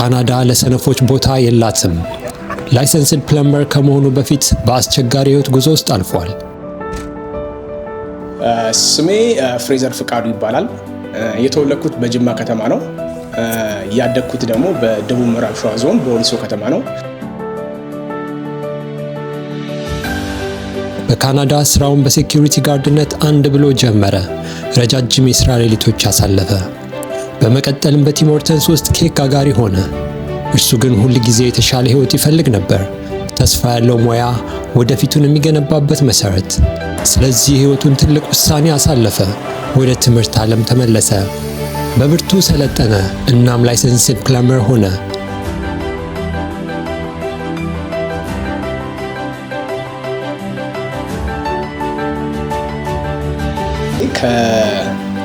ካናዳ ለሰነፎች ቦታ የላትም። ላይሰንስድ ፕለምበር ከመሆኑ በፊት በአስቸጋሪ ህይወት ጉዞ ውስጥ አልፏል። ስሜ ፍሬዘር ፍቃዱ ይባላል። የተወለድኩት በጅማ ከተማ ነው። ያደግኩት ደግሞ በደቡብ ምዕራብ ሸዋ ዞን በወሊሶ ከተማ ነው። በካናዳ ስራውን በሴኩሪቲ ጋርድነት አንድ ብሎ ጀመረ። ረጃጅም የስራ ሌሊቶች አሳለፈ። በመቀጠልም በቲም ሆርተንስ ውስጥ ኬክ ጋጋሪ ሆነ። እርሱ ግን ሁል ጊዜ የተሻለ ህይወት ይፈልግ ነበር። ተስፋ ያለው ሙያ፣ ወደፊቱን የሚገነባበት መሰረት። ስለዚህ ህይወቱን ትልቅ ውሳኔ አሳለፈ። ወደ ትምህርት ዓለም ተመለሰ። በብርቱ ሰለጠነ። እናም ላይሰንስድ ፕለምበር ሆነ።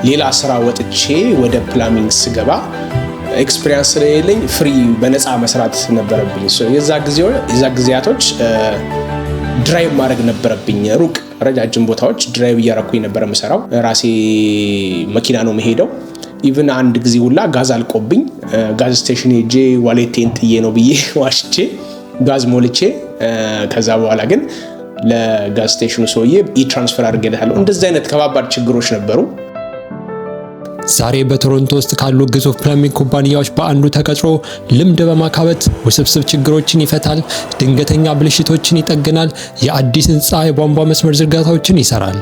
ከሌላ ስራ ወጥቼ ወደ ፕላሚንግ ስገባ ኤክስፒሪየንስ ስለሌለኝ ፍሪ በነፃ መስራት ነበረብኝ። የዛ ጊዜያቶች ድራይቭ ማድረግ ነበረብኝ። ሩቅ ረጃጅም ቦታዎች ድራይቭ እያረኩኝ ነበር የምሰራው። ራሴ መኪና ነው መሄደው። ኢቭን አንድ ጊዜ ሁላ ጋዝ አልቆብኝ ጋዝ ስቴሽን ሄጄ ዋሌቴን ጥዬ ነው ብዬ ዋሽቼ ጋዝ ሞልቼ ከዛ በኋላ ግን ለጋዝ ስቴሽኑ ሰውዬ ትራንስፈር አድርጌለታለሁ። እንደዚህ አይነት ከባባድ ችግሮች ነበሩ። ዛሬ በቶሮንቶ ውስጥ ካሉ ግዙፍ ፕለምቢንግ ኩባንያዎች በአንዱ ተቀጥሮ ልምድ በማካበት ውስብስብ ችግሮችን ይፈታል፣ ድንገተኛ ብልሽቶችን ይጠግናል፣ የአዲስ ህንፃ የቧንቧ መስመር ዝርጋታዎችን ይሰራል።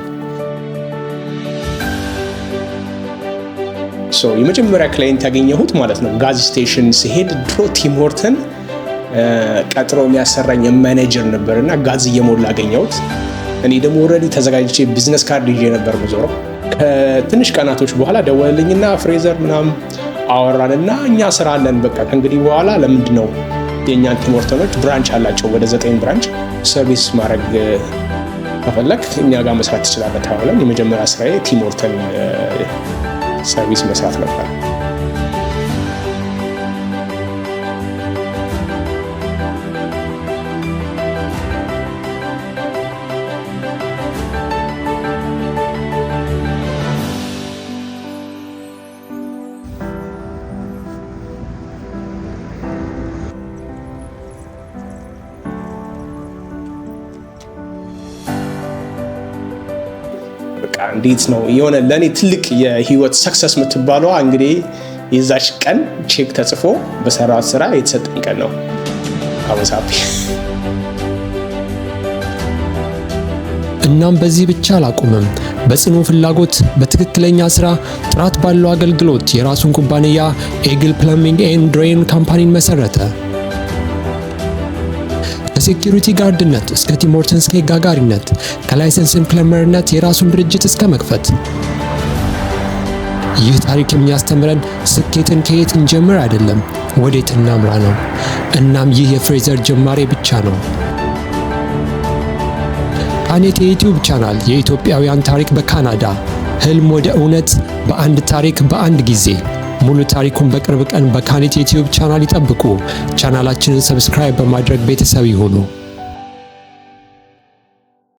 የመጀመሪያ ክላይንት ያገኘሁት ማለት ነው ጋዝ ስቴሽን ሲሄድ ድሮ ቲም ሆርተን ቀጥሮ የሚያሰራኝ ማኔጀር ነበርና ጋዝ እየሞላ አገኘሁት። እኔ ደግሞ ኦልሬዲ ተዘጋጅቼ ቢዝነስ ካርድ ይዤ ነበር የምዞረው። ከትንሽ ቀናቶች በኋላ ደወለልኝና ፍሬዘር ምናምን አወራንና እኛ ስራ አለን፣ በቃ ከእንግዲህ በኋላ ለምንድነው የእኛን ቲም ሆርተኖች ብራንች አላቸው ወደ 9 ብራንች ሰርቪስ ማድረግ ከፈለክ እኛ ጋር መስራት ትችላለህ ተባብለን የመጀመሪያ ስራዬ ቲም ሆርተን ሰርቪስ መስራት ነበር። እንዴት ነው የሆነ ለኔ ትልቅ የህይወት ሰክሰስ የምትባለው እንግዲህ የዛች ቀን ቼክ ተጽፎ በሰራው ስራ የተሰጠኝ ቀን ነው። አወሳቢ እናም በዚህ ብቻ አላቆመም። በጽኑ ፍላጎት፣ በትክክለኛ ስራ፣ ጥራት ባለው አገልግሎት የራሱን ኩባንያ ኤግል ፕለምቢንግ ኤንድ ድሬን ካምፓኒን መሰረተ። ከሴኩሪቲ ጋርድነት እስከ ቲም ሆርተንስ ኬክ ጋጋሪነት፣ ከላይሰንስድ ፕለምበርነት የራሱን ድርጅት እስከ መክፈት። ይህ ታሪክ የሚያስተምረን ስኬትን ከየት እንጀምር አይደለም፣ ወዴት እናምራ ነው። እናም ይህ የፍሬዘር ጅማሬ ብቻ ነው። ካኔት የዩቲዩብ ቻናል የኢትዮጵያውያን ታሪክ በካናዳ፣ ህልም ወደ እውነት፣ በአንድ ታሪክ በአንድ ጊዜ። ሙሉ ታሪኩን በቅርብ ቀን በካኔት ዩቲዩብ ቻናል ይጠብቁ። ቻናላችንን ሰብስክራይብ በማድረግ ቤተሰብ ይሁኑ።